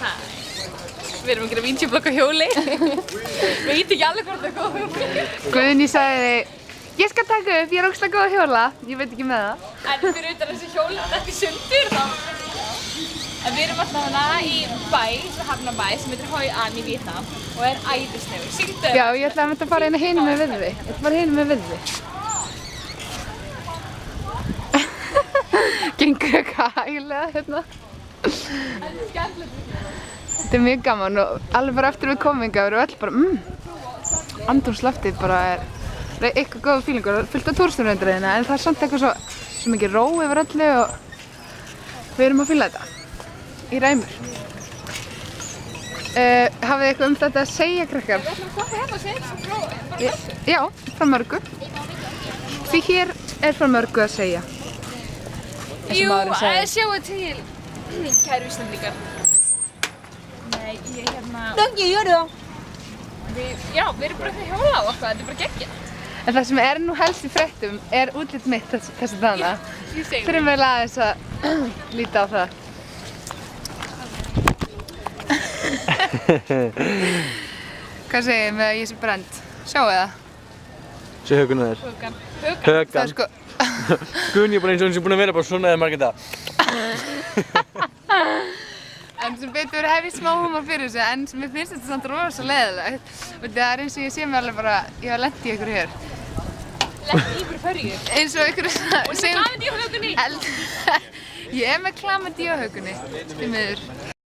Hæ. Við erum að gera víntíublokk á hjóli. Veit ekki alveg hvort það er góð hjóli. Guðný sagði, ég skal taka upp, ég er ógeðslega góð að hjóla. Ég veit ekki með það. En fyrir utan þessi hjóli, þetta er sundur þá. En við erum alltaf hana í bæ, Hafnarbæ, sem heitir Hoi An í Víetnam og er æðislegur. Syngdu! Já, ég ætlaði að mynda að fara inn hinum með Viðvi. Ég ætla að fara hinum með Viðvi. Gengur eitthvað hægilega hérna. Þetta er mjög gaman og alveg bara eftir við kominga við erum öll bara andrúmsloftið bara er eitthvað góð fílingur og fullt af túristum reyndar hérna en það er samt eitthvað svo mikið ró yfir öllu og við erum að fíla þetta í ræmur. Hafið þið eitthvað um þetta að segja, krakkar? Við ætlum að koma hérna og segja þetta frá mörgu. Já, frá mörgu. Því hér er frá mörgu að segja. Jú, sjáu til, kæru Íslandingar. Nei, ég hérna... Danke, gjør det! Já, við erum bara að hjóla á eitthvað, þetta er bara geggjað. En það sem er nú helst í fréttum er útlit mitt þessi dana. Ég segi Þurfum vel aðeins að líta á það. Hvað segir þið með að ég sé brennd? Sjáu það? Sjá höguna þér. Högan. Það er sko... Guðný er bara eins og hún sé búin að vera bara svona eða margir dag. En sem betur hef ég smá húmor fyrir þessu en mér finnst þetta samt rosa leiðilegt. Það er eins og ég sé mig alveg bara, ég hafa lent í ykkur hér. Lent í ykkur hverju? Eins og ykkur svona... Og það er klamandi í högunni? Ég er með klamandi í högunni, því miður.